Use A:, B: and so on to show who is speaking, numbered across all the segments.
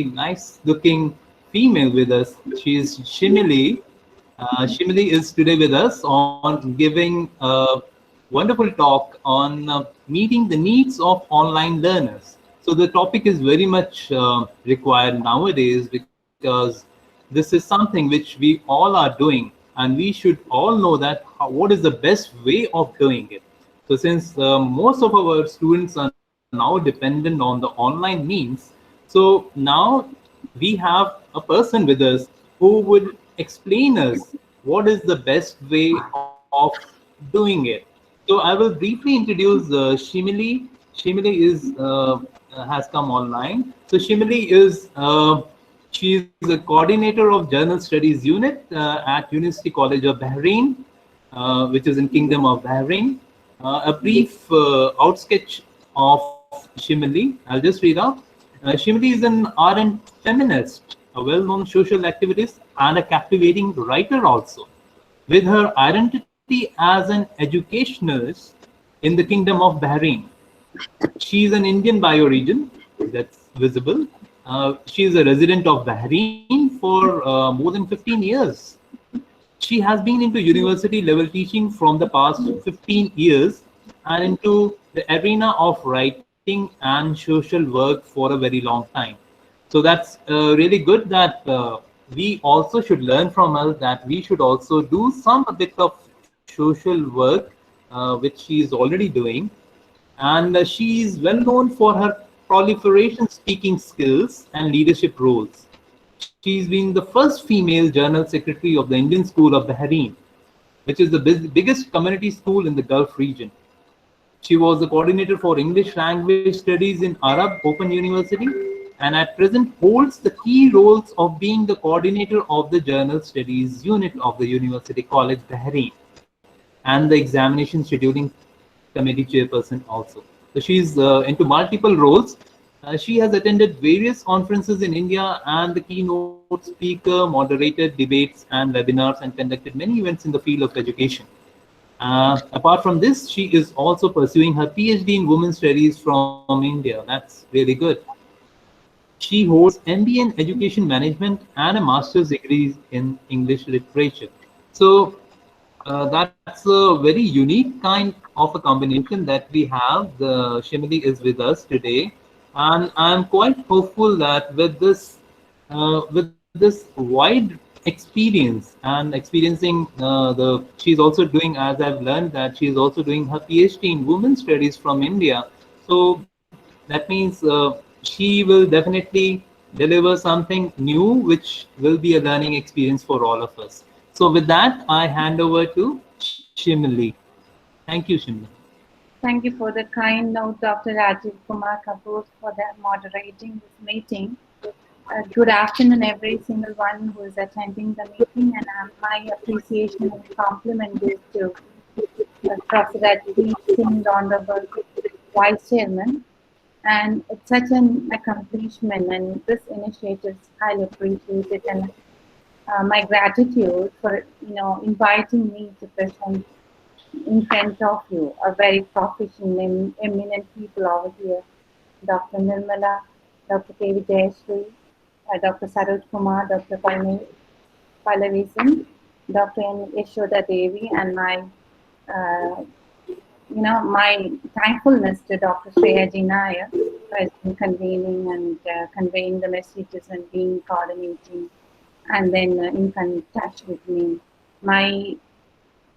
A: nice looking female with us. She is Shemily. Shemily is today with us on giving a wonderful talk on meeting the needs of online learners. So the topic is very much required nowadays because this is something which we all are doing, and we should all know that what is the best way of doing it. So since most of our students are now dependent on the online means, so now we have a person with us who would explain us what is the best way of doing it. So I will briefly introduce Shemily. Shemily has come online. So Shemily is she is a coordinator of Journal Studies Unit at University College of Bahrain, which is in Kingdom of Bahrain. A brief outsketch of Shemily. I'll just read out. Shemily is an ardent feminist, a well-known social activist, and a captivating writer also. With her identity as an educationalist in the Kingdom of Bahrain, she is an Indian by origin, that's visible. She is a resident of Bahrain for more than 15 years. She has been into university level teaching from the past 15 years and into the arena of writing and social work for a very long time. So that's really good that we also should learn from her that we should also do some a bit of social work, which she is already doing. And she is well known for her proliferation speaking skills and leadership roles. She's been the first female General Secretary of the Indian School of Bahrain, which is the biggest community school in the Gulf region. She was the coordinator for English language studies in Arab Open University, and at present holds the key roles of being the coordinator of the Journal Studies Unit of the University College Bahrain and the examination scheduling committee chairperson also. So she's into multiple roles. She has attended various conferences in India and the keynote speaker, moderated debates and webinars, and conducted many events in the field of education. Apart from this, she is also pursuing her PhD in Women's Studies from India. That's really good. She holds MBA in Education Management and a master's degree in English Literature. So that's a very unique kind of a combination that we have. The Shemily is with us today, and I'm quite hopeful that with this wide experience and experiencing she's also doing, as I've learned, that she's also doing her PhD in Women's Studies from India. So that means she will definitely deliver something new, which will be a learning experience for all of us. So with that, I hand over to Shemily. Thank you, Shemily.
B: Thank you for the kind note, Dr. Rajiv Kumar Kapoor, for that moderating this meeting. Good afternoon, every single one who is attending the meeting, and my appreciation and compliment goes to Professor Rajiv Singh, Honorable Vice Chairman. And it's such an accomplishment, and this initiative is highly appreciated. And my gratitude for inviting me to present in front of you, a very professional and eminent people over here, Dr. Nirmala, Dr. K.V. Jayashree, Dr. Saroj Kumar, Dr. Pallavisan, Dr. N. Yashoda Devi, and my thankfulness to Dr. Shreya Jinaya who has been convening and conveying the messages and being coordinating and then in touch with me. My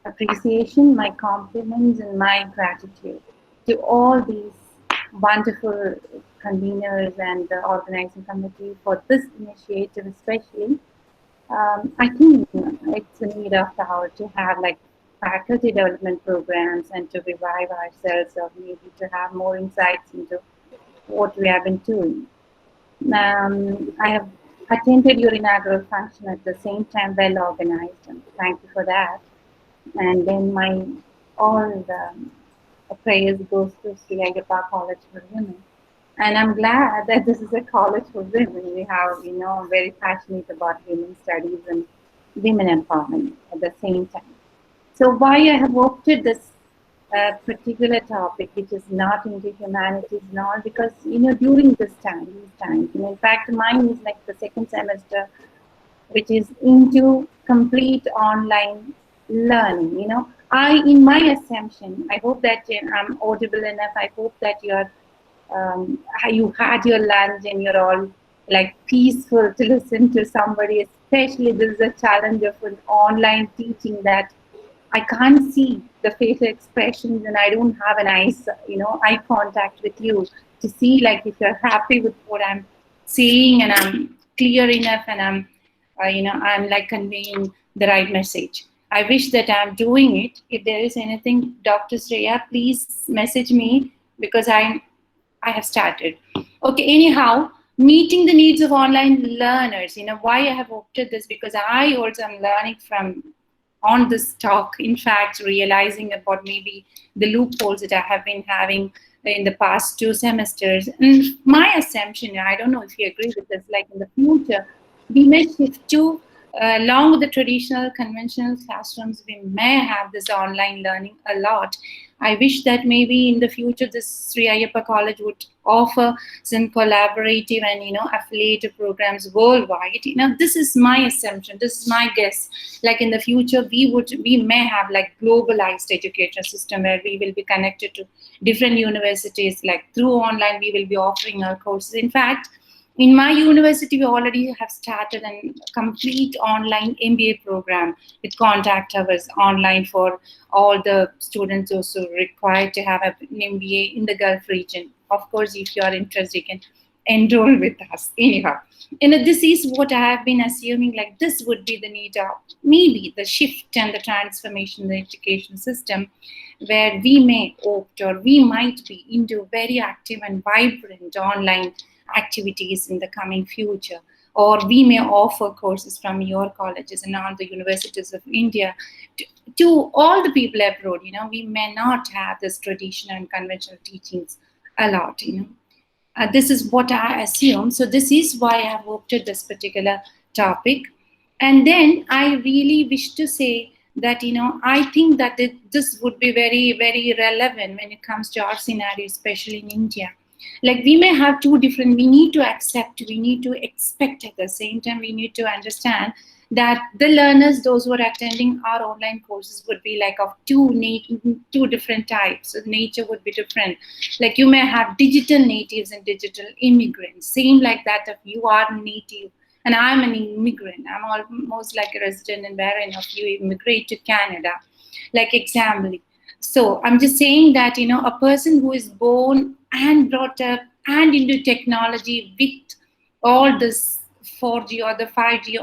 B: appreciation, my compliments, and my gratitude to all these wonderful conveners and the organizing committee for this initiative especially. I think it's a need of the hour to have like faculty development programs and to revive ourselves, or maybe to have more insights into what we have been doing. I have attended your inaugural function at the same time, well organized, and thank you for that. And then all the praise goes to AYYAPPA College for Women. And I'm glad that this is a college for women. We have, very passionate about women's studies and women empowerment at the same time. So why I have opted this a particular topic which is not into humanities and all, because during these times, in fact mine is like the second semester which is into complete online learning. In my assumption, I hope that I'm audible enough. I hope that you had your lunch and you're all like peaceful to listen to somebody. Especially this is a challenge of an online teaching, that I can't see the facial expressions and I don't have an eye contact with you to see like if you're happy with what I'm saying and I'm clear enough and I'm like conveying the right message. I wish that I'm doing it. If there is anything, Dr. Shreya, please message me because I have started. Okay, anyhow, meeting the needs of online learners. Why I have opted this, because I also am learning from on this talk, in fact, realizing about maybe the loopholes that I have been having in the past 2 semesters. And my assumption, I don't know if you agree with this, like in the future, we may shift to, along with the traditional conventional classrooms, we may have this online learning a lot. I wish that maybe in the future this SREE AYYAPPA College would offer some collaborative and affiliated programs worldwide. This is my assumption, this is my guess. Like in the future, we may have like globalized education system where we will be connected to different universities. Like through online, we will be offering our courses. In fact, in my university, we already have started a complete online MBA program with contact hours online for all the students also required to have an MBA in the Gulf region. Of course, if you are interested, you can enroll with us. Anyhow, this is what I have been assuming, like this would be the need of maybe the shift and the transformation in the education system, where we may opt or we might be into very active and vibrant online activities in the coming future. Or we may offer courses from your colleges and all the universities of India to all the people abroad. We may not have this traditional and conventional teachings a lot. This is what I assume. So this is why I have opted this particular topic. And then I really wish to say that, I think that this would be very, very relevant when it comes to our scenario, especially in India. Like we may have two different, we need to accept, we need to expect at the same time, we need to understand that the learners, those who are attending our online courses would be like of two different types. So the nature would be different. Like you may have digital natives and digital immigrants, same like that if you are native and I'm an immigrant. I'm almost like a resident in Bahrain if you immigrate to Canada, like example. So I'm just saying that, a person who is born and brought up and into technology with all this 4G or the 5G,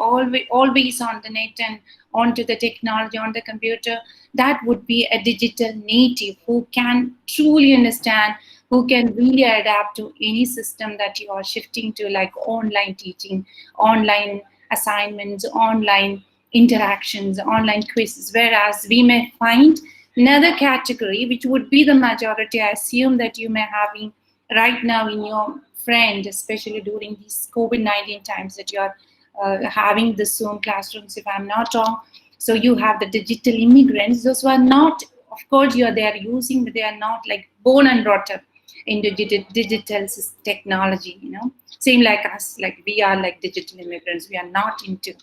B: always on the net and onto the technology, on the computer, that would be a digital native who can truly understand, who can really adapt to any system that you are shifting to, like online teaching, online assignments, online interactions, online quizzes. Whereas we may find another category, which would be the majority, I assume that you may having right now in your friend, especially during these COVID-19 times that you are having the Zoom classrooms, if I'm not wrong. So you have the digital immigrants, those who are not, of course, they are using, but they are not like born and brought up into digital technology, Same like us, like we are like digital immigrants. We are not into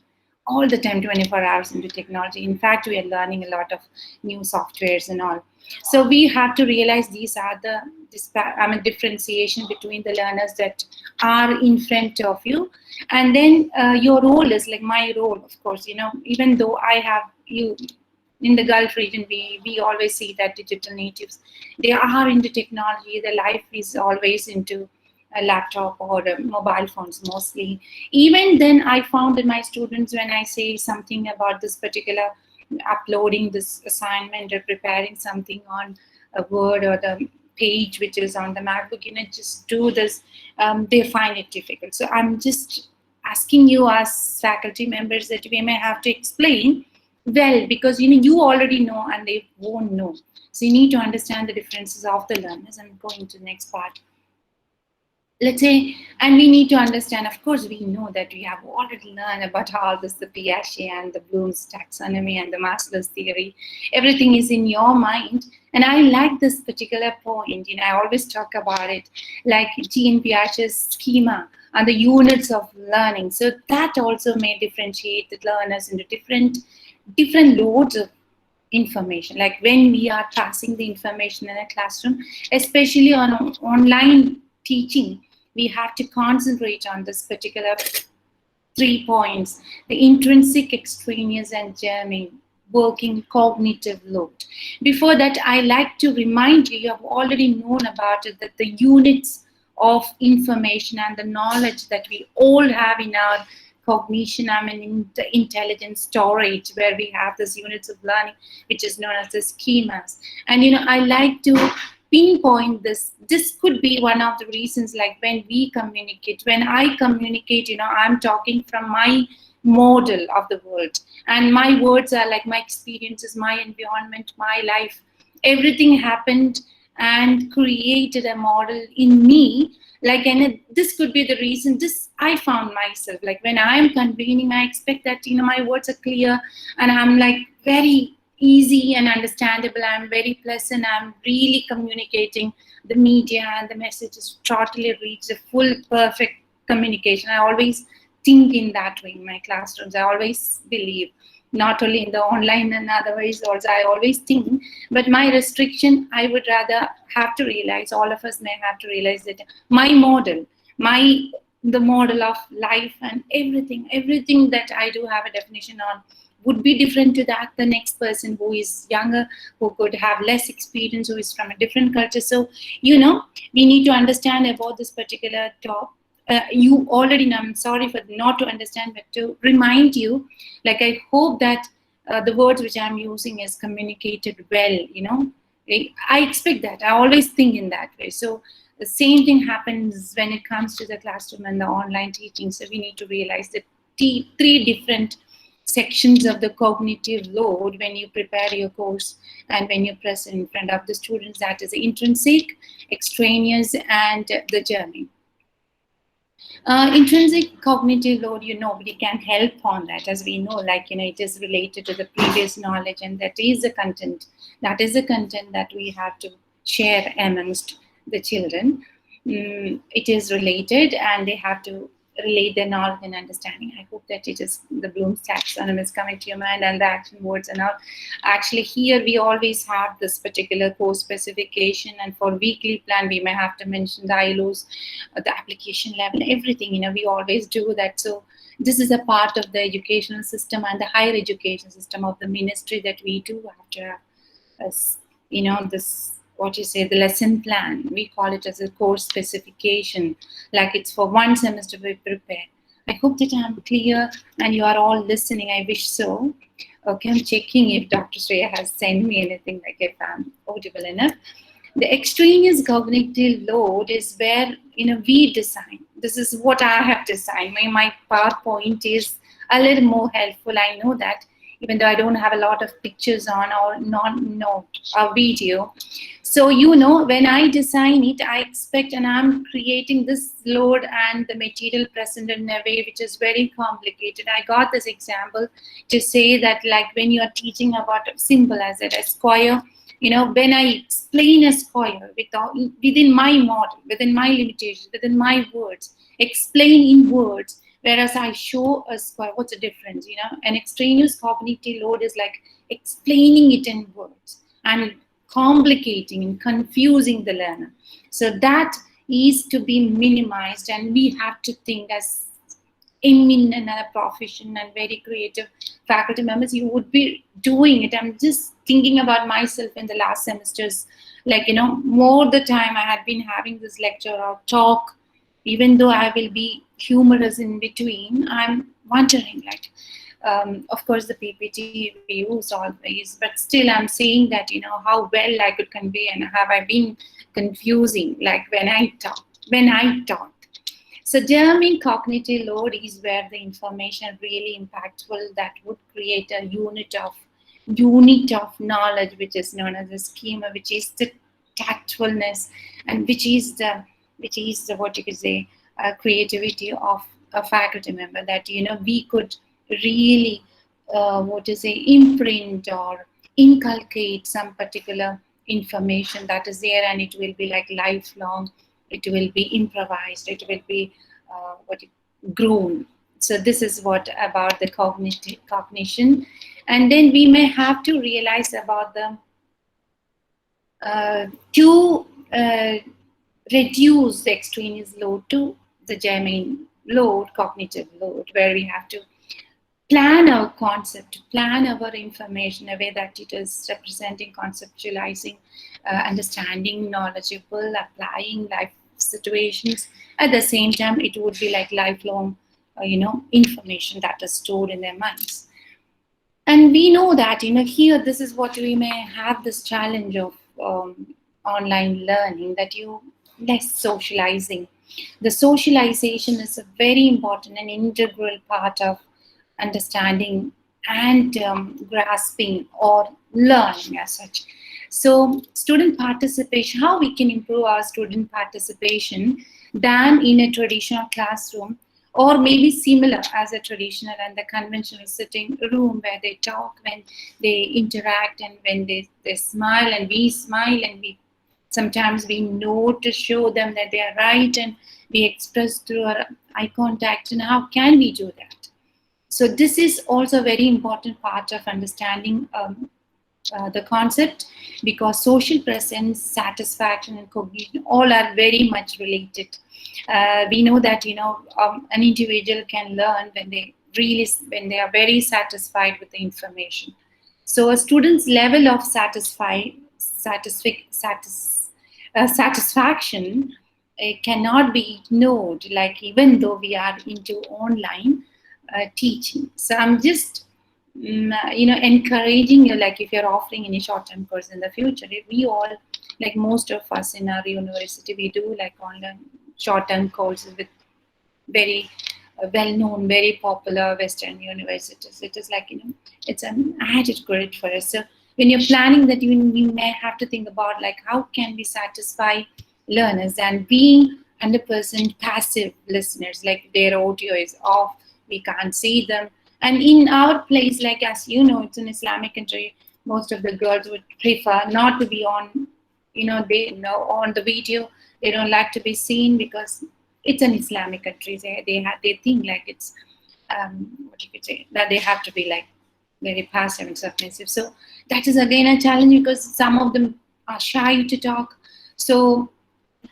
B: all the time 24 hours into technology. In fact, we are learning a lot of new softwares and all. So we have to realize these are the differentiation between the learners that are in front of you. And then your role is like my role, of course, even though I have you in the Gulf region, we always see that digital natives, they are into technology. Their life is always into a laptop or mobile phones mostly. Even then, I found that my students, when I say something about this particular uploading this assignment or preparing something on a Word or the page which is on the MacBook, just do this, they find it difficult. So I'm just asking you as faculty members that we may have to explain well, because you already know and they won't know. So you need to understand the differences of the learners. I'm going to the next part. let's say, and we need to understand, of course, we know that we have already learned about all this, the Piaget and the Bloom's taxonomy and the Maslow's theory. Everything is in your mind. And I like this particular point, I always talk about it, like Jean Piaget's schema and the units of learning. So that also may differentiate the learners into different loads of information. Like when we are passing the information in a classroom, especially on online teaching, we have to concentrate on this particular 3 points: the intrinsic, extraneous, and germane working cognitive load. Before that, I like to remind you, you have already known about it, that the units of information and the knowledge that we all have in our cognition, in the intelligence storage, where we have these units of learning, which is known as the schemas. And I like to pinpoint this. This could be one of the reasons, like when I communicate, I'm talking from my model of the world, and my words are like my experiences, my environment, my life. Everything happened and created a model in me. Like, and this could be the reason. This I found myself, like when I am convening, I expect that my words are clear, and I'm like very easy and understandable. I'm very pleasant. I'm really communicating the media, and the messages totally reach the full perfect communication. I always think in that way in my classrooms. I always believe, not only in the online and otherwise also, I always think. But my restriction, I would rather have to realize, all of us may have to realize that my model, the model of life and everything that I do have a definition on, would be different to that the next person who is younger, who could have less experience, who is from a different culture. So we need to understand about this particular talk. You already know, I'm sorry for not to understand, but to remind you, like I hope that the words which I'm using is communicated well. I expect that. I always think in that way. So the same thing happens when it comes to the classroom and the online teaching. So we need to realize that three different sections of the cognitive load when you prepare your course and when you present in front of the students. That is intrinsic, extraneous, and the germane. Intrinsic cognitive load, nobody can help on that, as we know, like, it is related to the previous knowledge, and that is the content. That is the content that we have to share amongst the children. It is related, and they have to relate their knowledge and understanding. I hope that it is the Bloom's taxonomy is coming to your mind, and the action words and all. Actually, here we always have this particular course specification, and for weekly plan, we may have to mention the ILOs, the application level, everything, we always do that. So this is a part of the educational system and the higher education system of the ministry, that we do have to have, this, the lesson plan. We call it as a course specification, like it's for one semester we prepare. I hope that I'm clear and you are all listening. I wish so. Okay, I'm checking if Dr. Shreya has sent me anything, like if I'm audible enough. The extraneous cognitive load is where, we design. This is what I have designed. My PowerPoint is a little more helpful. I know that, even though I don't have a lot of pictures on or a video. So, when I design it, I expect, and I'm creating this load and the material present in a way which is very complicated. I got this example to say that, like when you're teaching about a symbol as a square, when I explain a square within my model, within my limitations, within my words, explain in words, whereas I show a square, what's the difference? An extraneous cognitive load is like explaining it in words and complicating and confusing the learner. So that is to be minimized, and we have to think as eminent and professional and very creative faculty members, you would be doing it. I'm just thinking about myself in the last semesters, like, more the time I had been having this lecture or talk, even though I will be humorous in between, I'm wondering, like, of course, the PPT we use always, but still I'm saying that, how well I could convey, and have I been confusing, like when I taught. So germane cognitive load is where the information really impactful, that would create a unit of knowledge, which is known as a schema, which is the tactfulness, and which is the which is what you could say, creativity of a faculty member, that we could really what to say, imprint or inculcate some particular information that is there, and it will be like lifelong, it will be improvised, it will be grown. So this is what about the cognition. And then we may have to realize about the to reduce the extraneous load to the germane load, cognitive load, where we have to plan our concept, plan our information in a way that it is representing, conceptualizing, understanding, knowledgeable, applying life situations. At the same time, it would be like lifelong, information that is stored in their minds. And we know that, here, this is what we may have this challenge of online learning, that you less socializing. The socialization is a very important and integral part of understanding and grasping or learning as such. So student participation, how we can improve our student participation than in a traditional classroom, or maybe similar as a traditional and the conventional sitting room, where they talk, when they interact, and when they smile, and we smile, and we sometimes we know to show them that they are right, and we express through our eye contact. And how can we do that? So this is also a very important part of understanding the concept, because social presence, satisfaction, and cognition all are very much related. We know that an individual can learn when they are very satisfied with the information. So a student's level of satisfaction cannot be ignored. Like, even though we are into online teaching, so I'm just encouraging you, like if you're offering any short-term course in the future, if we all, like most of us in our university, we do like online short-term courses with very well-known, very popular Western universities. It is like, it's an added credit for us. So when you're planning that, you may have to think about like, how can we satisfy learners, and being 100% passive listeners, like their audio is off, we can't see them. And in our place, like, as you know, it's an Islamic country, most of the girls would prefer not to be on, on the video. They don't like to be seen because it's an Islamic country. They think like it's, what you could say, that they have to be like very passive and submissive. So that is again a challenge, because some of them are shy to talk. So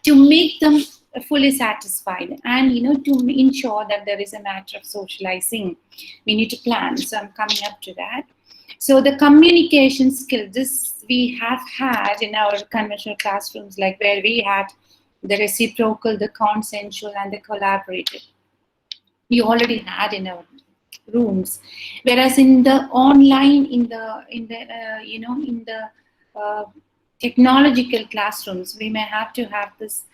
B: to make them fully satisfied, and to ensure that there is a matter of socializing, we need to plan. So I'm coming up to that. So the communication skill, this we have had in our conventional classrooms, like where we had the reciprocal, the consensual, and the collaborative. We already had in our rooms, whereas in the online, in the technological classrooms, we may have to have this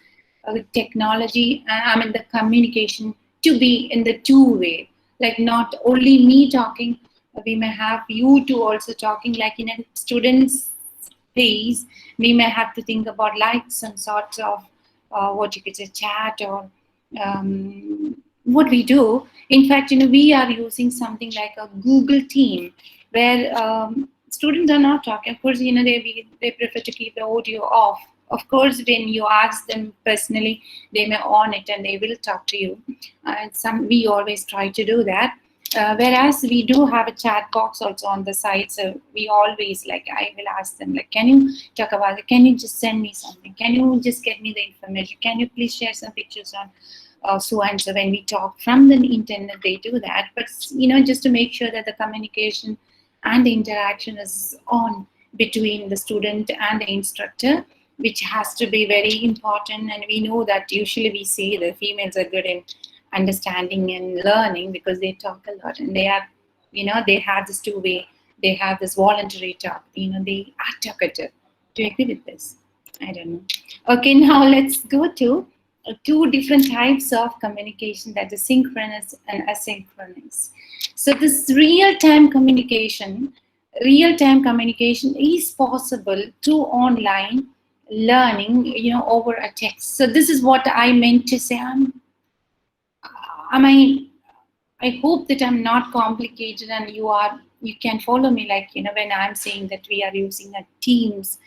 B: technology, the communication to be in the two-way, like not only me talking, we may have you two also talking. Like in a student's phase, we may have to think about like some sorts of what you could say, chat, or what we do. In fact, we are using something like a Google team, where students are not talking. Of course, they prefer to keep the audio off. Of course, when you ask them personally, they may on it and they will talk to you. And we always try to do that. Whereas we do have a chat box also on the side. So we always, like, I will ask them, like, can you talk about it? Can you just send me something? Can you just get me the information? Can you please share some pictures on so and so? When we talk from the internet, they do that. But, just to make sure that the communication and the interaction is on between the student and the instructor, which has to be very important. And we know that usually we say the females are good in understanding and learning because they talk a lot, and they are, they have this two-way, they have this voluntary talk, they are talkative. Do you agree with this? I don't know. Okay, now let's go to two different types of communication, that is synchronous and asynchronous. So this real-time communication is possible through online learning, over a text. So this is what I meant to say. I hope that I'm not complicated and you can follow me, like, when I'm saying that we are using a Teams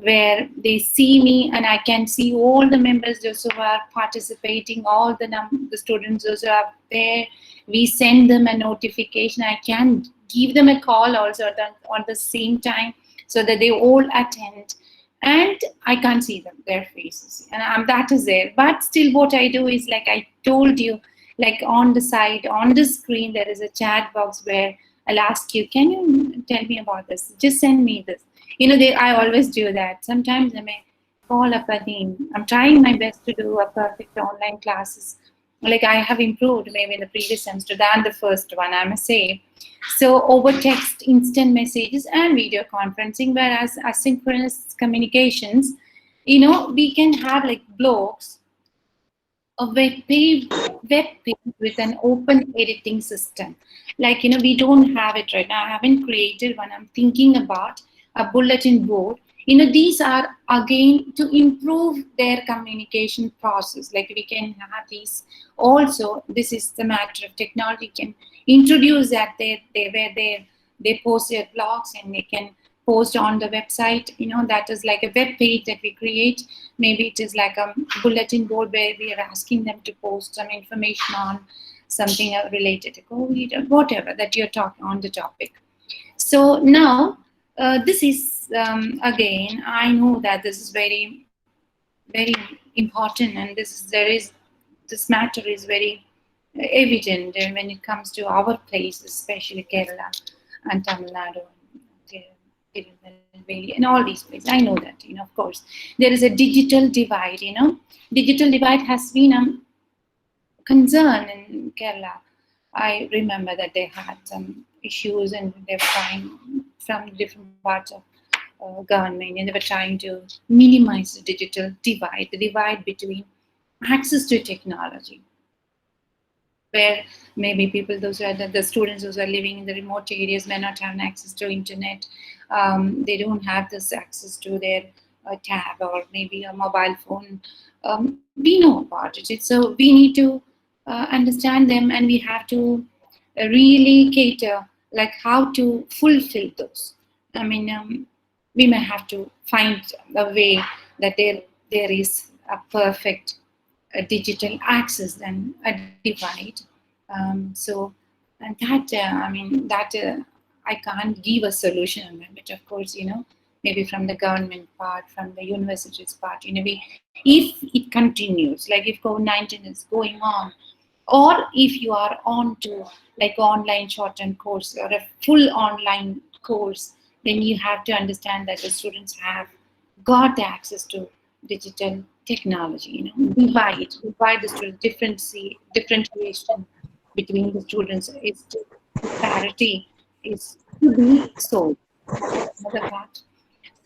B: where they see me and I can see all the members, those who are participating, all the students, those who are there. We send them a notification. I can give them a call also on the same time so that they all attend. And I can't see their faces. And that is there. But still what I do is, like I told you, like on the side, on the screen, there is a chat box where I'll ask you, can you tell me about this? Just send me this. I always do that. Sometimes I may call up a name. I'm trying my best to do a perfect online classes. Like I have improved maybe in the previous semester than the first one, I must say. So over text, instant messages, and video conferencing, whereas asynchronous communications, we can have like blogs, a web page with an open editing system. Like, we don't have it right now. I haven't created one. I'm thinking about a bulletin board. These are again to improve their communication process. Like we can have these also. This is the matter of technology can introduce that they post their blogs and they can post on the website. That is like a web page that we create. Maybe it is like a bulletin board where we are asking them to post some information on something related to COVID or whatever that you're talking on the topic. So now this is again, I know that this is very, very important, and this matter is very evident when it comes to our place, especially Kerala and Tamil Nadu and all these places. I know that, of course, there is a digital divide. Digital divide has been a concern in Kerala. I remember that they had some issues and they were trying from different parts of government, and they were trying to minimize the digital divide, the divide between access to technology, where maybe people, those who are the students, those who are living in the remote areas, may not have access to internet. They don't have this access to their tab or maybe a mobile phone. We know about it. So we need to understand them, and we have to really cater like how to fulfill those. I mean, we may have to find a way that there is a perfect digital access and a divide. So, and that, I can't give a solution on that, but of course, maybe from the government part, from the universities part, if it continues, like if COVID-19 is going on, or if you are on to like online short-term course or a full online course, then you have to understand that the students have got the access to digital technology. Divide the student, differentiation between the students is parity is to be solved. Another part.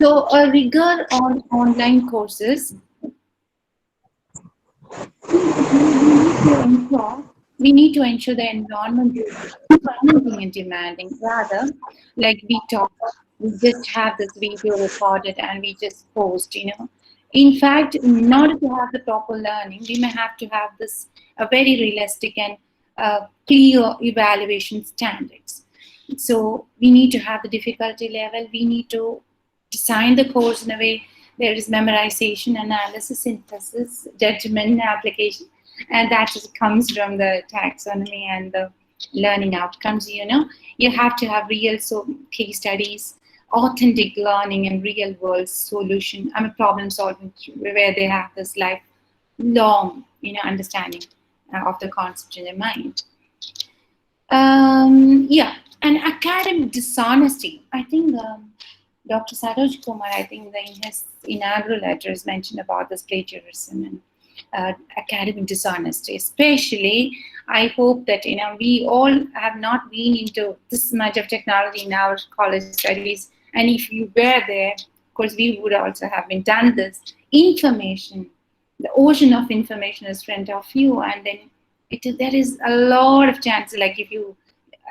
B: So a rigor on online courses. We need to ensure the environment is challenging and demanding. Rather, like we talk, we just have this video recorded and we just post. In fact, in order to have the proper learning, we may have to have this a very realistic and clear evaluation standards. So we need to have the difficulty level. We need to design the course in a way there is memorization, analysis, synthesis, judgment, application, and that just comes from the taxonomy and the learning outcomes. You have to have real case studies, authentic learning, and real world solution. Problem solving where they have this lifelong, understanding of the concept in their mind. And academic dishonesty. I think Dr. Saroj Kumar, I think in his inaugural letters mentioned about this plagiarism and academic dishonesty. Especially, I hope that we all have not been into this much of technology in our college studies. And if you were there, of course, we would also have been done this. Information, the ocean of information is in front of you, and then there is a lot of chances. Like if you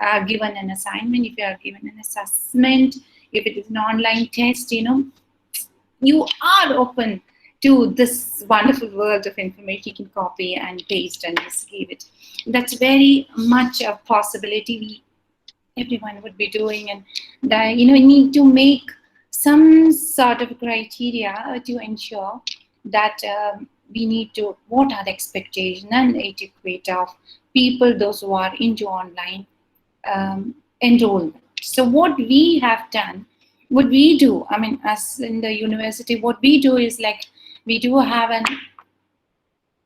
B: are given an assignment, if you are given an assessment, if it is an online test, you are open to this wonderful world of information. You can copy and paste and just give it. That's very much a possibility everyone would be doing, and that need to make some sort of criteria to ensure that we need to, what are the expectations and etiquette of people, those who are into online enrollment. So what we have done, what we do, I mean, as in the university, what we do is like, we do have an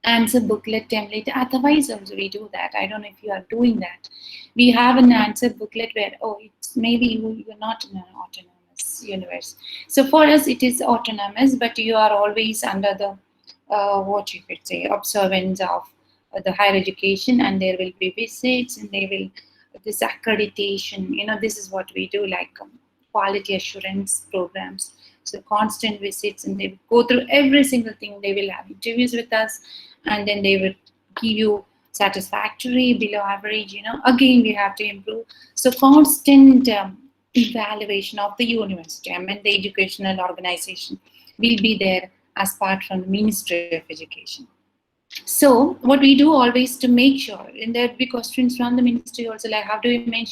B: answer booklet template. Otherwise also we do that. I don't know if you are doing that. We have an answer booklet where, oh, it's maybe you're not in an autonomous universe. So for us it is autonomous, but you are always under the what you could say, observance of the higher education, and there will be visits, and they will this accreditation. This is what we do, like quality assurance programs. So constant visits, and they will go through every single thing. They will have interviews with us, and then they will give you satisfactory, below average. Again, we have to improve. So constant evaluation of the university, I mean the educational organization, will be there as part from the Ministry of Education. So what we do always to make sure, and there will be questions from the ministry also, like how do we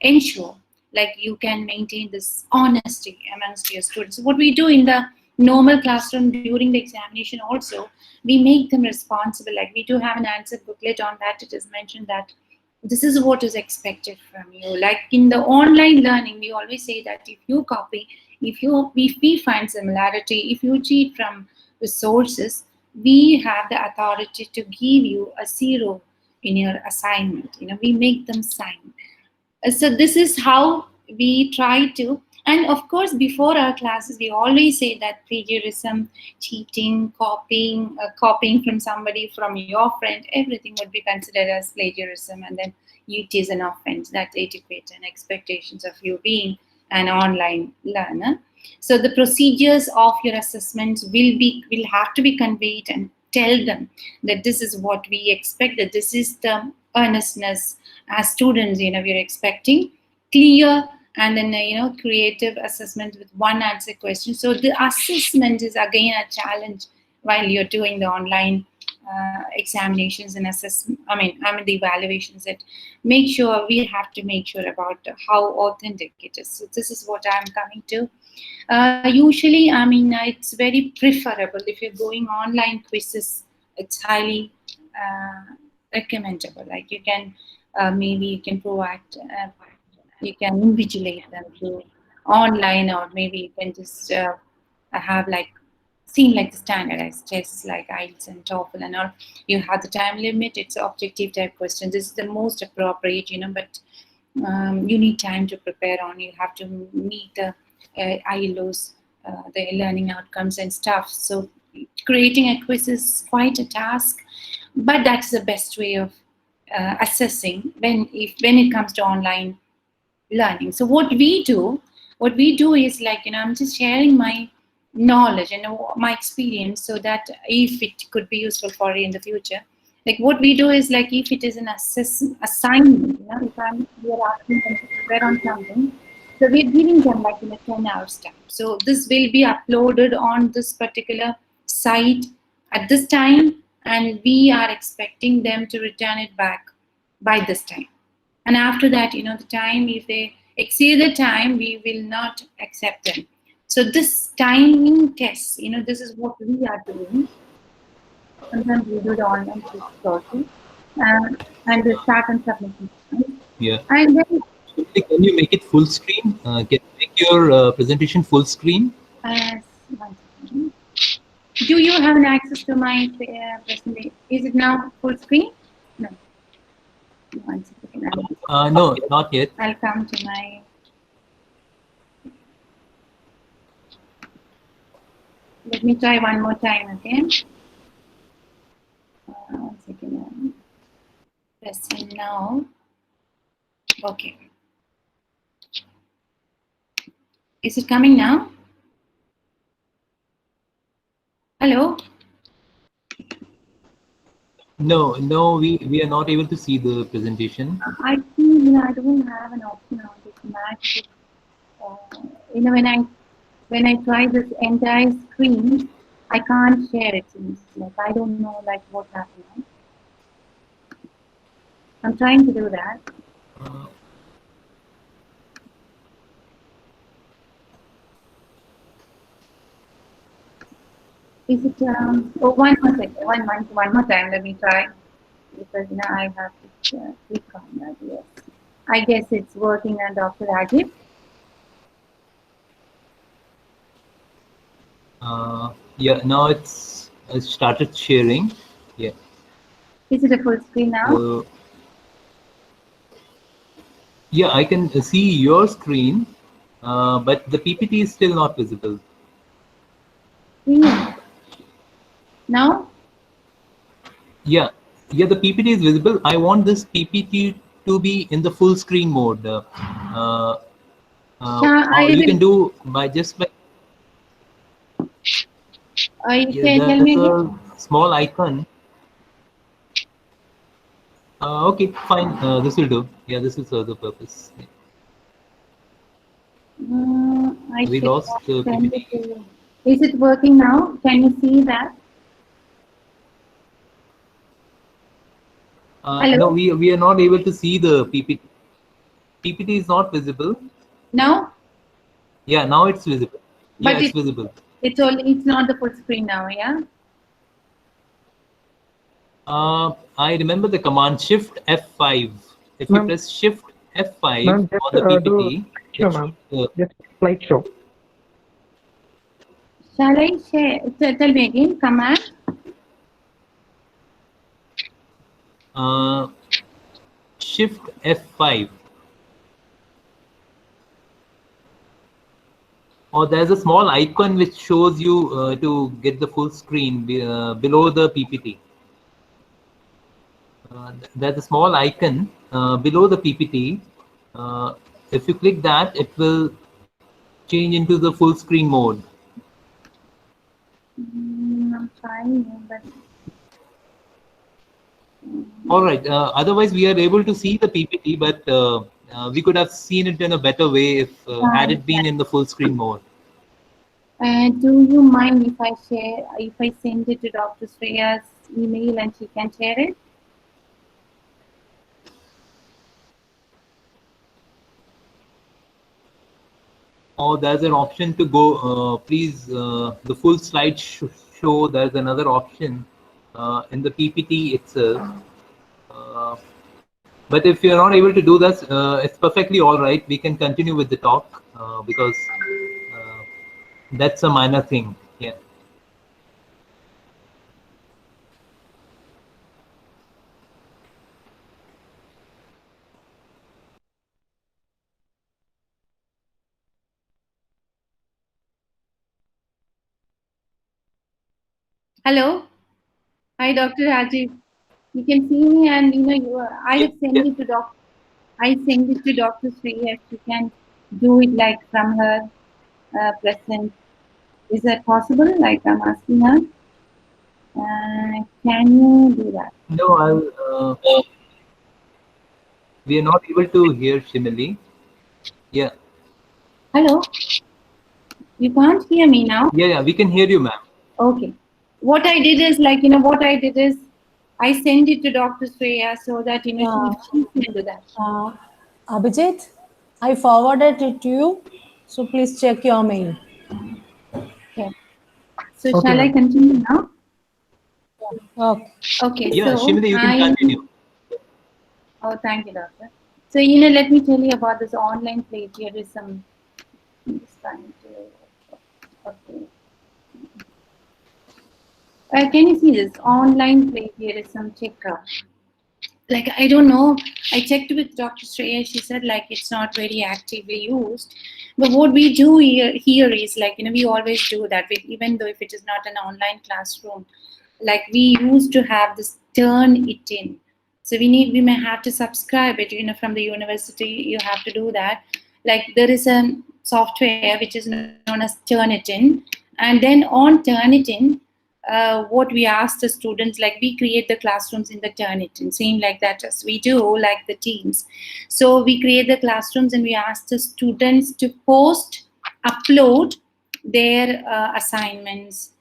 B: ensure like you can maintain this honesty amongst your students. So what we do in the normal classroom during the examination also, we make them responsible. Like we do have an answer booklet on that. It is mentioned that this is what is expected from you. Like in the online learning, we always say that if you copy, if we find similarity, if you cheat from the sources, we have the authority to give you a 0 in your assignment. We make them sign. So this is how we try to, and of course before our classes we always say that plagiarism, cheating, copying from somebody, from your friend, everything would be considered as plagiarism, and then it is an offense. That's etiquette and expectations of you being an online learner. So the procedures of your assessments will have to be conveyed, and tell them that this is what we expect, that this is the earnestness as students, we're expecting clear and then creative assessment with one answer question. So the assessment is again a challenge while you're doing the online examinations and assessment. I mean the evaluations. That make sure we have to make sure about how authentic it is. So this is what I'm coming to. Usually, it's very preferable if you're going online quizzes. It's highly recommendable. Like you can maybe you can provide, you can invigilate them through online, or maybe you can just have like seem like the standardized tests like IELTS and TOEFL and all. You have the time limit. It's objective type question. This is the most appropriate, but you need time to prepare on. You have to meet the ILOs, the learning outcomes and stuff. So creating a quiz is quite a task, but that's the best way of assessing when it comes to online learning. So what we do is like, I'm just sharing my knowledge and my experience, so that if it could be useful for you in the future. Like what we do is like, if it is an assignment, if we are asking them to prepare on something, so we're giving them like in a 10 hours time. So this will be uploaded on this particular site at this time, and we are expecting them to return it back by this time. And after that, the time, if they exceed the time, we will not accept them. So this timing test, this is what we are doing. Sometimes we do the online courses and the start and submission.
A: Yeah.
B: And then,
A: can you make it full screen? Can you make your presentation full screen?
B: Yes. Do you have an access to my presentation? Is it now full screen? No. One second.
A: No, not yet.
B: I'll come to my. Let me try one more time, okay? 1 second. Pressing now. Okay. Is it coming now? Hello? No, we are not able to see the presentation. I think I don't have an option on this match. When I when I try this entire screen, I can't share it. Seems like I don't know like what happened. I'm trying to do that.
A: Uh,
B: Is it? Oh, one more second. One more time. Let me try because now I have to click on that. Yes. I guess it's working on Dr. Rajiv.
A: yeah, now it's started sharing. Yeah.
B: Is it a full screen now?
A: Yeah, I can see your screen, but the PPT is still not visible.
B: Now?
A: Yeah, yeah, the PPT is visible. I want this PPT to be in the full screen mode.
B: I
A: You
B: will.
A: can do by yeah,
B: Can tell me
A: there's
B: again.
A: a small icon. Okay, fine. This will do. Yeah, this will serve the purpose. Yeah.
B: I
A: We
B: should
A: lost
B: send it
A: PPT.
B: to you. Is it working now? Can you see that?
A: No,
B: Hello?
A: we are not able to see the PPT. PPT is not visible.
B: Now?
A: Yeah, now it's visible. Yeah,
B: But
A: it's visible.
B: it's not the full screen now, yeah?
A: I remember the command Shift F5. If you
C: Ma'am,
A: press Shift F5
C: ma'am,
A: on
C: just
A: the
C: do
A: PPT, it
C: show, ma'am.
A: should,
C: Just slideshow.
B: Shall I share? Tell me again. Command.
A: Shift F5. Or there's a small icon which shows you to get the full screen below the PPT. There's a small icon below the PPT. If you click that, it will change into the full screen mode.
B: I'm trying, but
A: All right. Otherwise, we are able to see the PPT, but we could have seen it in a better way if had it been in the full screen mode.
B: do you mind if I share? If I send it to Dr. Shreya's email and she can share it?
A: Or there's an option to go, please, the full slide show, there's another option in the PPT itself. Uh, but if you're not able to do that, it's perfectly all right. We can continue with the talk because that's a minor thing. Yeah.
B: Hello. Hi, Dr. Rajiv. You can see me, and I
A: Yeah,
B: have sent
A: yeah.
B: it to Doc. I send it to Dr. Shreya. She can do it like from her present. Is that possible? Like I'm asking her. Can you do that?
A: No, we are not able to hear Shemily. Yeah.
B: Hello. You can't hear me now.
A: Yeah, yeah, we can hear you, ma'am.
B: Okay. What I did is I send it to Dr. Shreya so that she can do that.
D: Abhijit, I forwarded it to you, so please check your mail.
B: Okay. So
C: Okay,
B: shall I
C: ma'am.
B: continue now?
D: Okay.
B: Okay.
A: Yeah,
B: So
A: Shemily, you can continue.
B: Oh, thank you, doctor. So let me tell you about this online plagiarism. I'm just trying to. Okay. Can you see this online plagiarism checker? Like I don't know. I checked with Dr. Shreya. She said like it's not very actively used. But what we do here is like we always do that. Even though if it is not an online classroom, like we used to have this Turnitin. So we may have to subscribe it. From the university, you have to do that. Like there is a software which is known as Turnitin, and then on Turnitin, what we ask the students, like we create the classrooms in the Turnitin, same like that as we do, like the teams. So we create the classrooms and we ask the students to post, upload their assignments,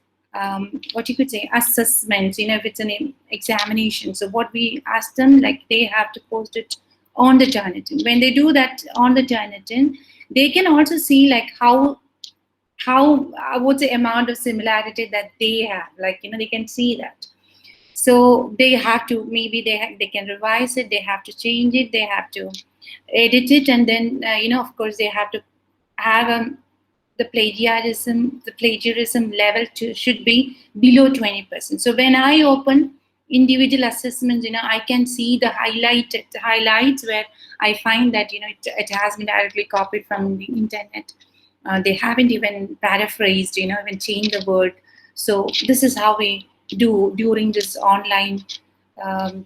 B: what you could say, assessments, if it's an examination. So what we ask them, like they have to post it on the Turnitin. When they do that on the Turnitin, they can also see like how what's the amount of similarity that they have, like they can see that. So they have to, maybe they can revise it, they have to change it, they have to edit it, and then of course they have to have the plagiarism level should be below 20%. So when I open individual assessments, I can see the highlights where I find that it has been directly copied from the internet. They haven't even paraphrased, even changed the word. So this is how we do during this online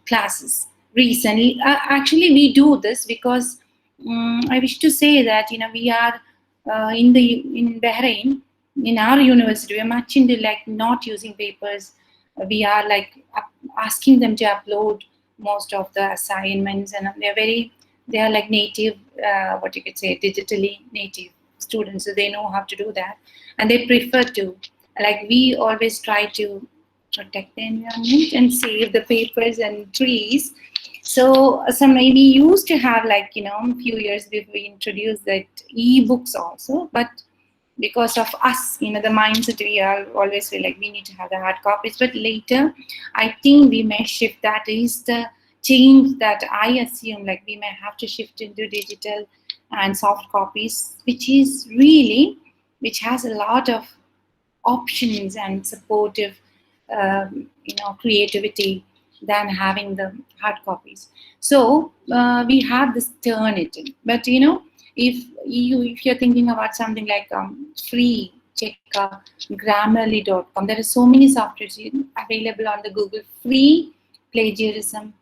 B: classes. Recently, actually, we do this because I wish to say that we are in Bahrain, in our university, we are much into like not using papers. We are like asking them to upload most of the assignments, and they are like native, what you could say, digitally native students, so they know how to do that, and they prefer to, like, we always try to protect the environment and save the papers and trees. So maybe used to have like a few years before we introduced that e-books also, but because of us, the mindset, we are always feel like we need to have the hard copies. But later, I think we may shift. That is the change that I assume, like we may have to shift into digital and soft copies, which has a lot of options and supportive, creativity than having the hard copies. So we have this Turnitin. But if you're thinking about something like free, check Grammarly.com. There are so many softwares available on the Google, free plagiarism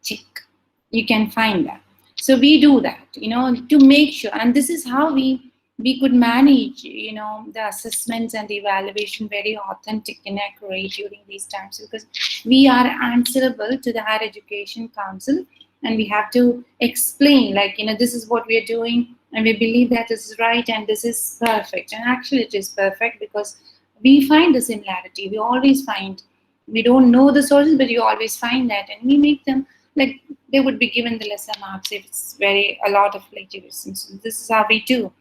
B: check. You can find that. So we do that, to make sure, and this is how we could manage, the assessments and the evaluation very authentic and accurate during these times, because we are answerable to the Higher Education Council, and we have to explain, like, this is what we are doing, and we believe that this is right, and this is perfect. And actually it is perfect, because we find the similarity. We always find, we don't know the sources, but you always find that, and we make them, like, they would be given the lesser marks if it's a lot of plagiarism. So this is how we do.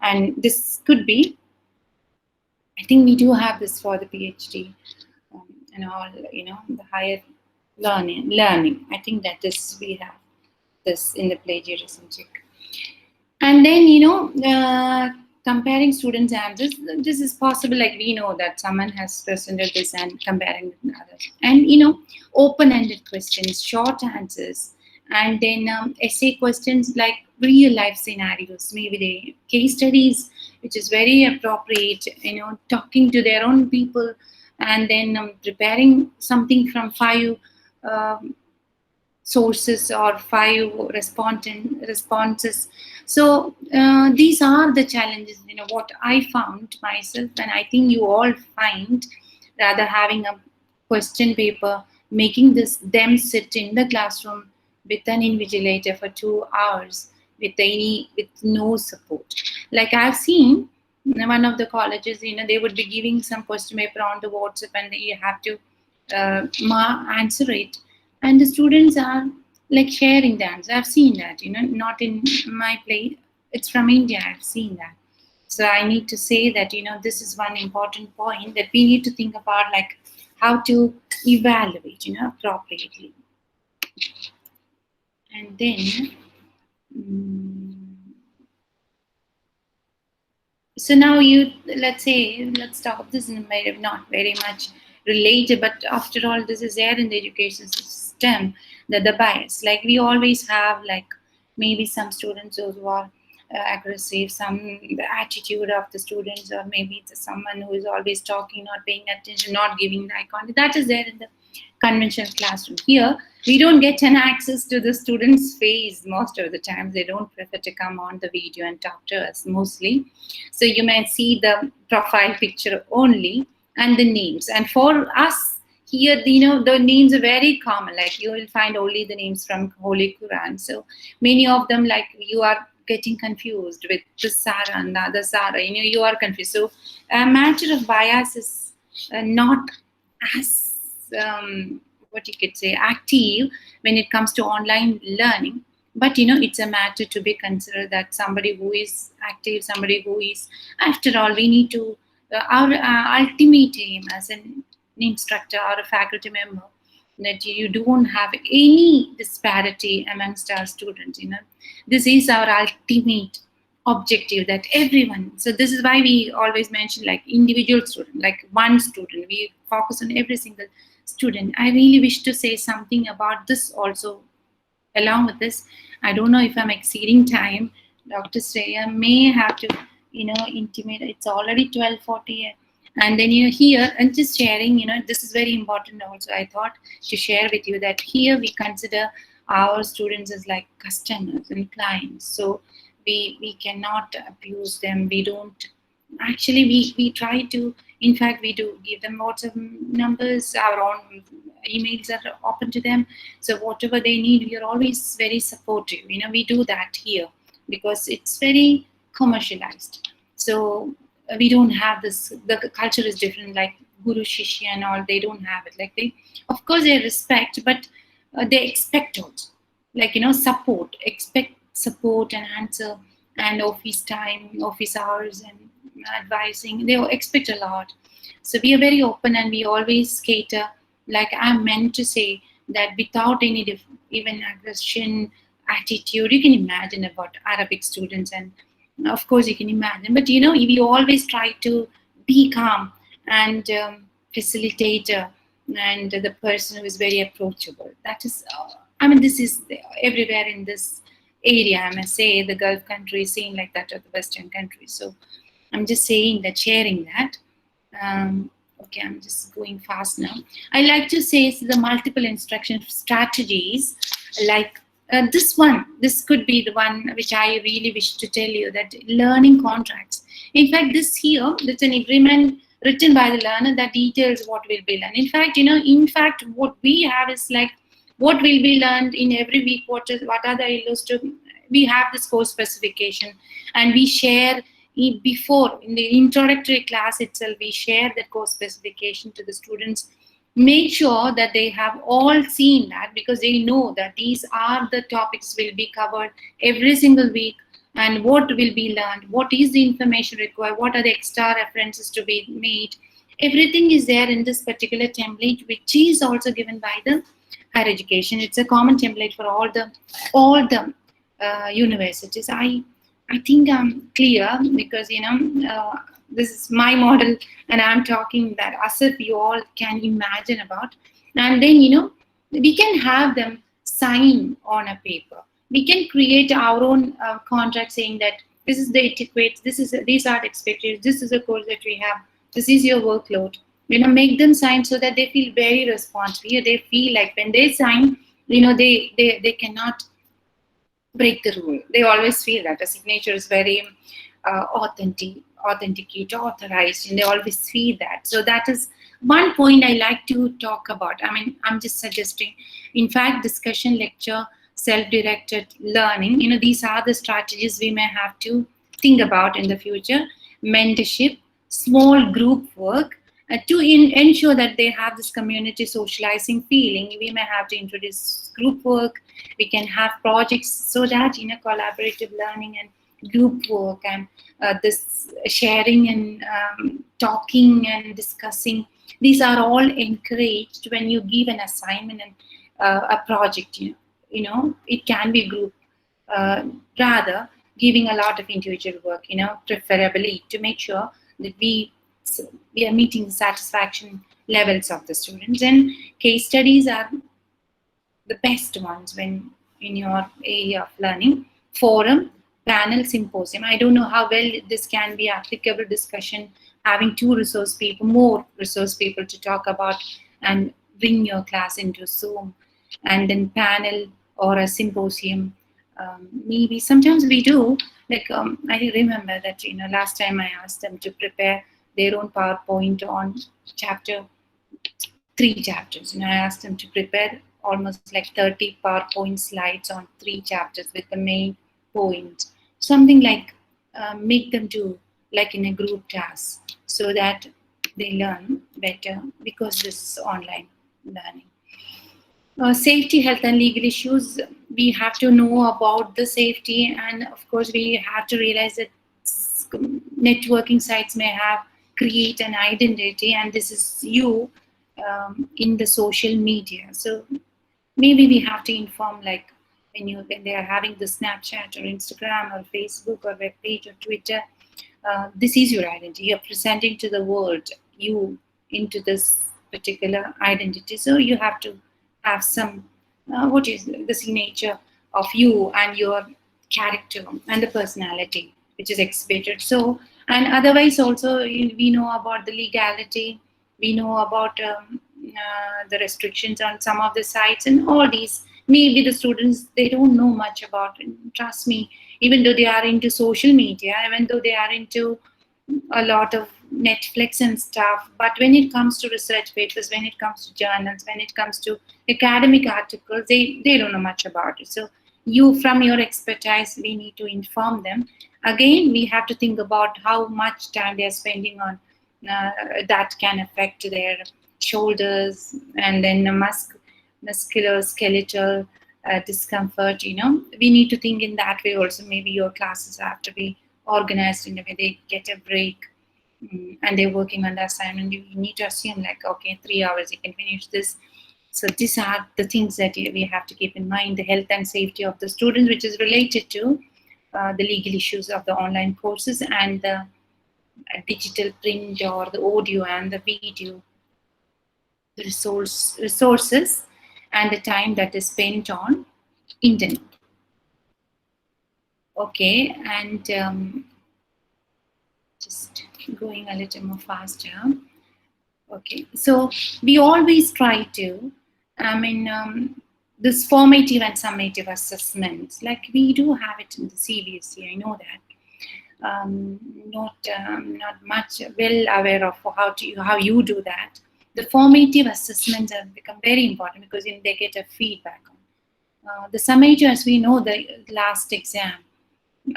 B: And this could be, I think we do have this for the PhD and all, the higher learning. I think that we have this in the plagiarism check. And then, comparing students' answers, this is possible. Like, we know that someone has presented this and comparing with another. And, open-ended questions, short answers, and then essay questions like real-life scenarios, maybe the case studies, which is very appropriate, talking to their own people, and then preparing something from 5 sources or 5 responses. So these are the challenges, what I found myself, and I think you all find, rather having a question paper, making them sit in the classroom with an invigilator for 2 hours with no support. Like, I've seen one of the colleges, they would be giving some question paper on the WhatsApp, and you have to answer it, and the students are like sharing the answer. I've seen that, not in my place. It's from India. I've seen that. So I need to say that, this is one important point that we need to think about, like how to evaluate, appropriately. And then, so now let's stop. This is not very much related, but after all, this is there in the education system, that the bias, like we always have, like maybe some students who are aggressive, the attitude of the students, or maybe it's someone who is always talking, not paying attention, not giving the eye contact. That is there in the conventional classroom. Here, we don't get an access to the student's face most of the times. They don't prefer to come on the video and talk to us mostly. So you may see the profile picture only and the names. And for us here, the names are very common. Like, you will find only the names from Holy Quran. So many of them, like, you are getting confused with this Sarah and the other Sarah. You are confused. So a matter of bias is not as what you could say active when it comes to online learning. But it's a matter to be considered, that somebody who is active, somebody who is, after all, we need to our ultimate aim as an instructor or a faculty member, that you don't have any disparity amongst our students. This is our ultimate objective, that everyone. So this is why we always mention like individual student, like one student. We focus on every single student. I really wish to say something about this also. Along with this, I don't know if I'm exceeding time. Dr. Shreya may have to, intimate. It's already 12:40, and then here and just sharing. This is very important. Also, I thought to share with you that here we consider our students as like customers and clients. So we cannot abuse them. We don't. Actually, we try to. In fact, we do give them WhatsApp numbers. Our own emails are open to them. So whatever they need, we are always very supportive. We do that here because it's very commercialized. So we don't have this. The culture is different. Like Guru Shishya and all, they don't have it. Like of course, they respect, but they expect also. Like support. Expect support and answer and office time, office hours, and advising. They expect a lot. So we are very open, and we always cater. Like I'm meant to say that without any even aggression, attitude, you can imagine about Arabic students, and of course you can imagine. But we always try to be calm and facilitator, and the person who is very approachable. That is, this is everywhere in this area. I must say the Gulf countries seem like that, or the Western countries. So I'm just saying that, sharing that. Okay, I'm just going fast now. I like to say the multiple instruction strategies, like this one. This could be the one which I really wish to tell you, that learning contracts. In fact, this here, it's an agreement written by the learner that details what will be learned. In fact, what we have is like what will be learned in every week. What are the illustrative? We have this course specification, and we share. Before, in the introductory class itself, we share the course specification to the students. Make sure that they have all seen that, because they know that these are the topics will be covered every single week, and what will be learned, what is the information required, what are the extra references to be made. Everything is there in this particular template, which is also given by the higher education. It's a common template for all the universities. I think I'm clear, because this is my model, and I'm talking that as if you all can imagine about. And then we can have them sign on a paper. We can create our own contract saying that this is the etiquette, these are the expectations, this is the course that we have, this is your workload. Make them sign so that they feel very responsible. They feel like when they sign, they cannot break the rule. They always feel that a signature is very authenticate, authorized, and they always feel that. So that is one point I like to talk about. I'm just suggesting. In fact, discussion, lecture, self-directed learning, these are the strategies we may have to think about in the future. Mentorship, small group work, to ensure that they have this community socializing feeling. We may have to introduce group work. We can have projects, so that collaborative learning and group work, and this sharing and talking and discussing, these are all encouraged when you give an assignment and a project. It can be group, rather giving a lot of individual work, preferably to make sure that we are meeting the satisfaction levels of the students. And case studies are the best ones when in your area of learning. Forum, panel, symposium. I don't know how well this can be applicable discussion, having more resource people to talk about and bring your class into Zoom. And then panel or a symposium. Maybe sometimes we do, like I remember that last time I asked them to prepare their own PowerPoint on 3 chapters. I asked them to prepare almost like 30 PowerPoint slides on 3 chapters with the main points.
C: something like make them do like in a group class so that they learn better, because this is online learning. Safety, health and legal issues, we have to know about the safety, and of course we have to realize that networking sites may have create an identity, and this is you in the social media. So maybe we have to inform, like when they are having the Snapchat or Instagram or Facebook or web page or Twitter, this is your identity. You're presenting to the world you into this particular identity. So you have to have some what is the signature of you and your character and the personality which is exhibited. So, and otherwise also we know about the legality, we know about the restrictions on some of the sites, and all these maybe the students, they don't know much about it. Trust me, even though they are into social media, even though they are into a lot of Netflix and stuff, but when it comes to research papers, when it comes to journals, when it comes to academic articles, they don't know much about it. So you, from your expertise, we need to inform them. Again, we have to think about how much time they are spending on that can affect their shoulders, and then the musculoskeletal discomfort. We need to think in that way also. Maybe your classes have to be organized in a way they get a break, and they're working on the assignment. You need to assume like, okay, 3 hours you can finish this. So these are the things that we have to keep in mind. The health and safety of the students, which is related to the legal issues of the online courses, and the digital print or the audio and the video, the resources and the time that is spent on internet. Okay, and just going a little more faster. Okay, so we always try to, this formative and summative assessments, like we do have it in the CBSE, I know that. Not much well aware of how you do that. The formative assessments have become very important because they get a feedback on. The summative, as we know, the last exam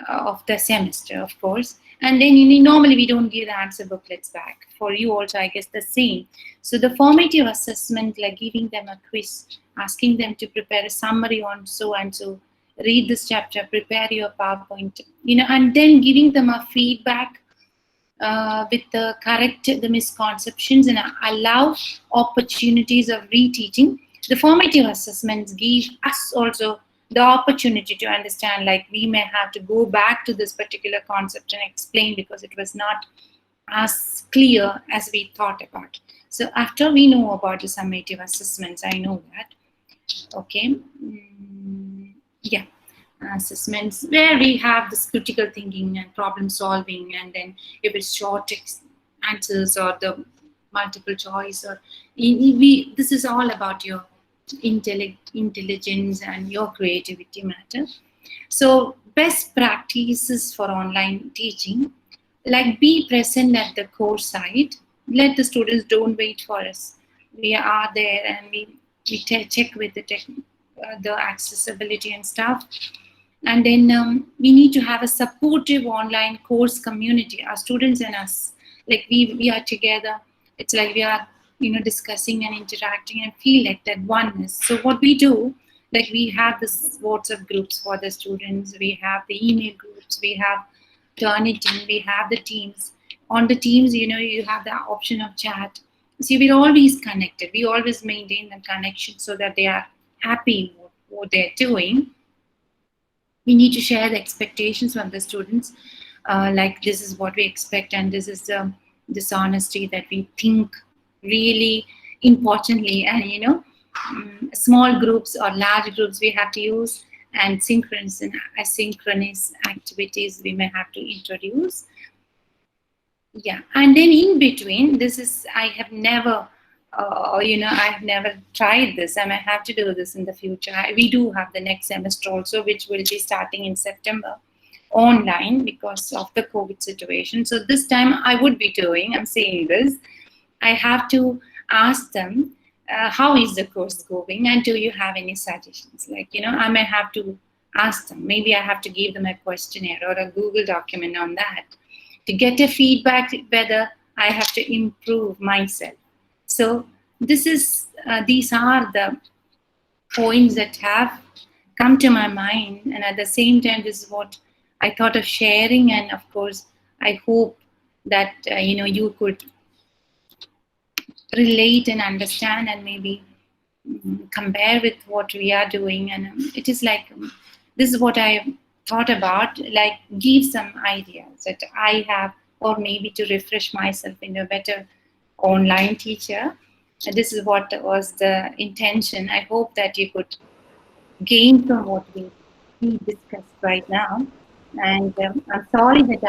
C: of the semester, of course, and then normally we don't give the answer booklets back. For you also, I guess the same. So the formative assessment, like giving them a quiz, asking them to prepare a summary on so and so, read this chapter, prepare your PowerPoint, and then giving them a feedback with the misconceptions, and allow opportunities of reteaching. The formative assessments give us also the opportunity to understand, like we may have to go back to this particular concept and explain because it was not as clear as we thought about. So after we know about the summative assessments, I know that. Okay. Yeah. Assessments where we have this critical thinking and problem solving, and then if it's short answers or the multiple choice, or this is all about your intelligence and your creativity matter. So best practices for online teaching, like be present at the course site. Let the students don't wait for us. We are there and we check with the accessibility and stuff. And then we need to have a supportive online course community, our students and us. Like we are together. It's like we are, discussing and interacting and feel like that oneness. So what we do, like we have this WhatsApp groups for the students. We have the email groups. We have Turnitin. We have the teams. On the teams, you have the option of chat. See, we're always connected. We always maintain the connection so that they are happy with what they're doing. We need to share the expectations from the students, like this is what we expect, and this is the dishonesty that we think really importantly, and small groups or large groups we have to use, and synchronous and asynchronous activities we may have to introduce. Yeah, and then in between, I have never tried this. I may have to do this in the future. We do have the next semester also, which will be starting in September, online because of the COVID situation. So this time I would be doing, I'm saying this, I have to ask them, how is the course going, and do you have any suggestions? Like, I may have to ask them. Maybe I have to give them a questionnaire or a Google document on that to get a feedback whether I have to improve myself. So these are the points that have come to my mind, and at the same time, this is what I thought of sharing. And of course, I hope that you could relate and understand and maybe compare with what we are doing. And it is like this is what I thought about, like give some ideas that I have, or maybe to refresh myself into a better online teacher. And this is what was the intention. I hope that you could gain from what we discussed right now. And I'm sorry that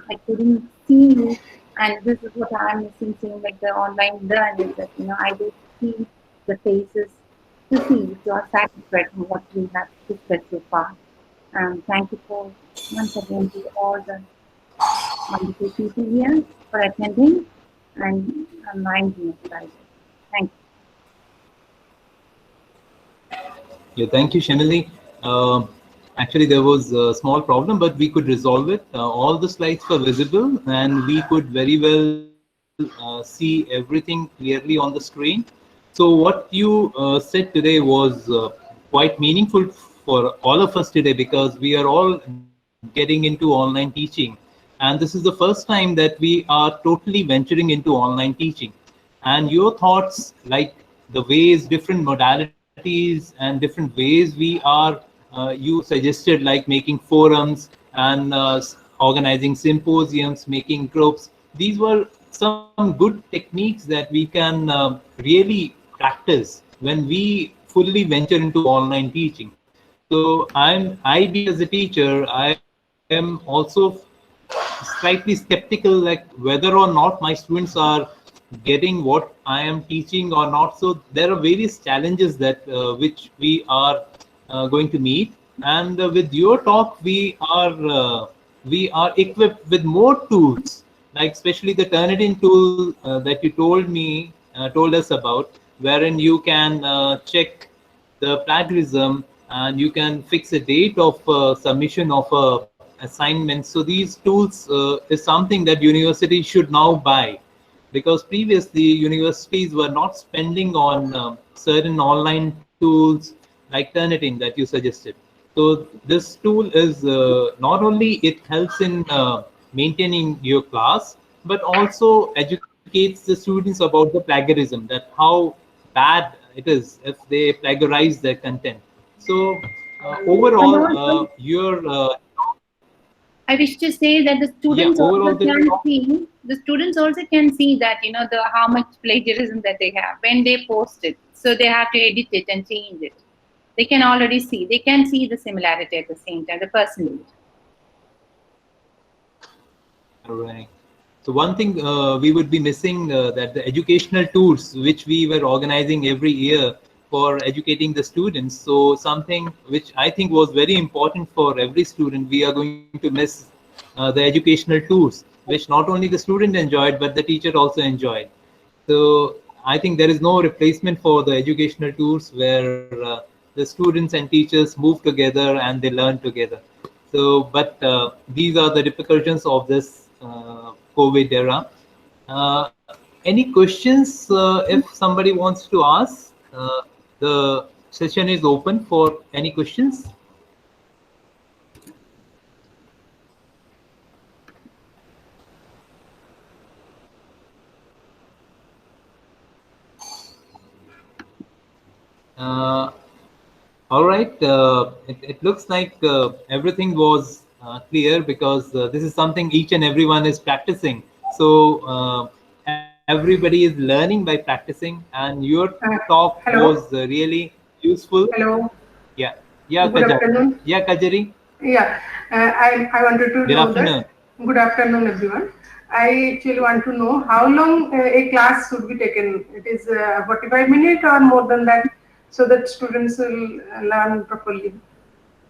C: I couldn't see you. And this is what I'm missing, saying like the online learning, that I do see the faces to see if you are satisfied from what we have discussed so far. Thank you for once again to all the wonderful people here for attending and minding us. Thank you.
A: Yeah, thank you, Shemily. Actually, there was a small problem, but we could resolve it. All the slides were visible, and we could very well see everything clearly on the screen. So what you said today was quite meaningful for all of us today, because we are all getting into online teaching. And this is the first time that we are totally venturing into online teaching. And your thoughts, like the ways, different modalities and different ways we are, you suggested, like making forums and organizing symposiums, making groups. These were some good techniques that we can really practice when we fully venture into online teaching. So I being as a teacher, I am also slightly skeptical, like whether or not my students are getting what I am teaching or not. So there are various challenges that which we are going to meet. And with your talk, we are equipped with more tools, like especially the Turnitin tool that you told us about, wherein you can check the plagiarism, and you can fix a date of submission of a assignment. So these tools is something that universities should now buy, because previously universities were not spending on certain online tools like Turnitin that you suggested. So this tool is not only it helps in maintaining your class, but also educates the students about the plagiarism, that how bad it is if they plagiarize their content. So overall,
C: I wish to say that the students also can see that the how much plagiarism that they have when they post it. So they have to edit it and change it. They can already see. They can see the similarity at the same time, the percentage.
A: All right. So one thing we would be missing, that the educational tours which we were organizing every year for educating the students. So something which I think was very important for every student, we are going to miss the educational tours, which not only the student enjoyed, but the teacher also enjoyed. So I think there is no replacement for the educational tours where the students and teachers move together and they learn together. So, but these are the repercussions of this COVID era. Any questions? If somebody wants to ask, the session is open for any questions. All right. It looks like everything was clear, because this is something each and everyone is practicing. So everybody is learning by practicing, and your talk was really useful.
E: Hello.
A: Yeah. Yeah.
E: Good afternoon.
A: Yeah, Kajari.
E: Yeah, I wanted to
A: Good
E: know
A: afternoon.
E: that. Good afternoon, everyone. I actually want to know how long a class should be taken. It is 45 minutes or more than that, so that students will learn properly.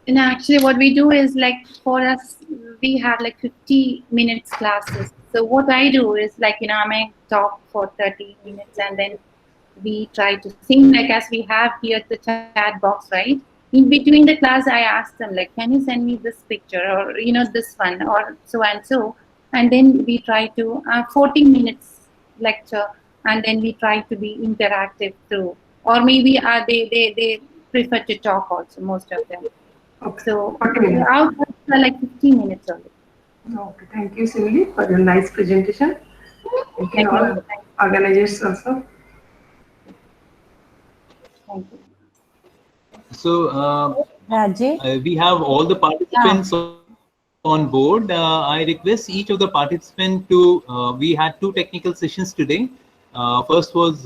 C: And actually what we do is, like, for us, we have like 50 minutes classes. So what I do is, like, I may talk for 30 minutes, and then we try to think, like, as we have here the chat box, right?
B: in between the class, I asked them like, can you send me this picture, or this one, or so and so, and then we try to 40 minutes lecture, and then we try to be interactive too, or maybe they prefer to talk also, most of them.
E: Okay.
B: So
E: 40 minutes.
B: out of like 15 minutes only.
E: Okay, thank you, Shemily, for your nice presentation. Thank you all organizers also.
B: Thank you.
A: So
D: Raji?
A: we have all the participants on board. I request each of the participants to, we had 2 technical sessions today. First was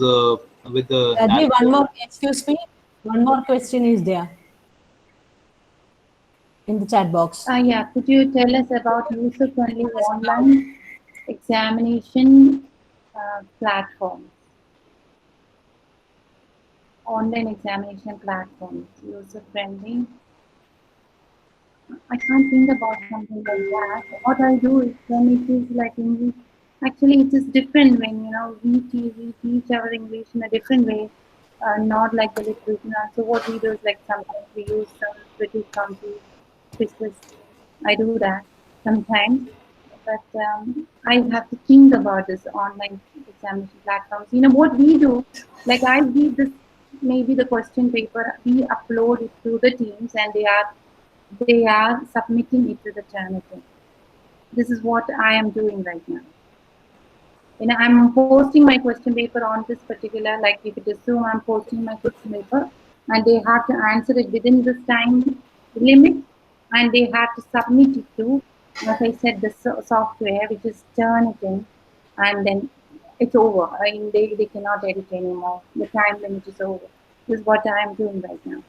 A: with the
D: Raji, one more, excuse me, one more question is there in the chat box.
B: Yeah, could you tell us about user-friendly online examination platforms? Online examination platforms, user-friendly. I can't think about something like that. What I do is when it is like English, actually it is different when we teach our English in a different way, not like the literature. So what we do is like sometimes we use some British country quizzes. I do that sometimes, but I have to think about this online examination platforms. What we do, like I give this maybe the question paper, we upload it to the teams, and they are submitting it to the Turnitin. This is what I am doing right now. I'm posting my question paper on this particular, like if it is Zoom, I'm posting my question paper, and they have to answer it within this time limit, and they have to submit it to, as I said, the software, which is Turnitin, and then it's over. I mean, they cannot edit anymore. The time limit is over. This is what I am doing right now.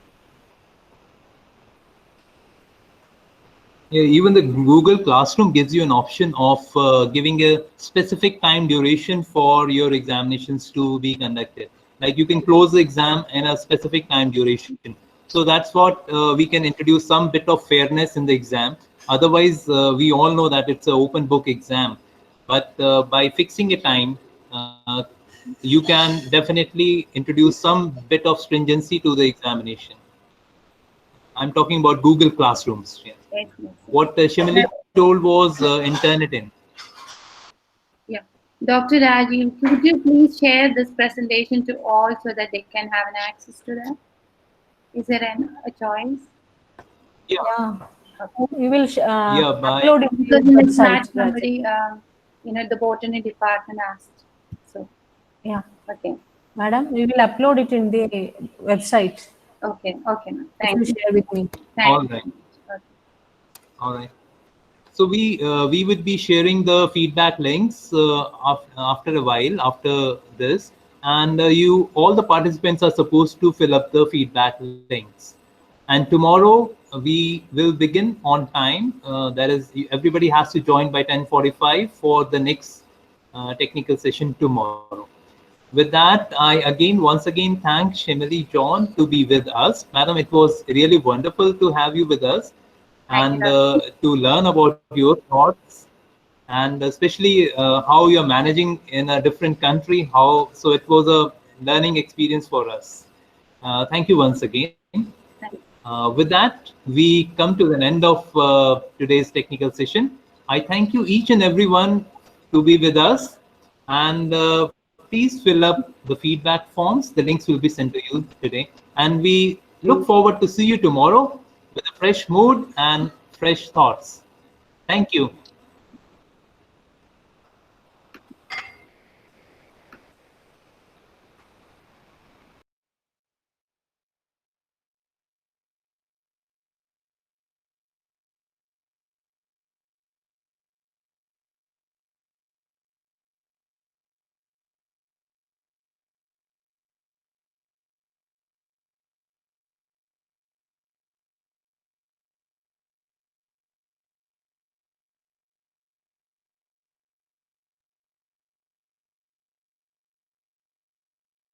A: Yeah, even the Google Classroom gives you an option of giving a specific time duration for your examinations to be conducted. Like you can close the exam in a specific time duration. So that's what we can introduce some bit of fairness in the exam. Otherwise, we all know that it's an open book exam. But by fixing a time, you can definitely introduce some bit of stringency to the examination. I'm talking about Google Classrooms. Yeah.
B: Yes, yes, yes.
A: What Shemily told was Turnitin.
B: Yeah. Dr. Rajiv, could you please share this presentation to all so that they can have an access to that? Is there a choice?
A: Yeah.
D: Yeah. We will
A: Yeah,
D: upload it to
B: Because
D: the
B: in the chat,
D: website.
B: somebody, the botany department asked. So,
D: Yeah.
B: okay.
D: Madam, we will upload it in the website.
B: Okay, okay, ma'am.
D: If
B: Thank
D: you
B: you.
D: share with me.
B: Thank
A: All
B: you.
A: right.
B: Okay.
A: All right. So we would be sharing the feedback links after a while after this, and you all the participants are supposed to fill up the feedback links. And tomorrow we will begin on time. That is, everybody has to join by 10:45 for the next technical session tomorrow. With that, I once again thank Shemily John to be with us. Madam, it was really wonderful to have you with us
B: Thank
A: and
B: you.
A: to learn about your thoughts, and especially how you're managing in a different country. So it was a learning experience for us. Thank you once again. With that, we come to an end of today's technical session. I thank you each and everyone to be with us, and please fill up the feedback forms. The links will be sent to you today, and we look forward to see you tomorrow with a fresh mood and fresh thoughts. Thank you.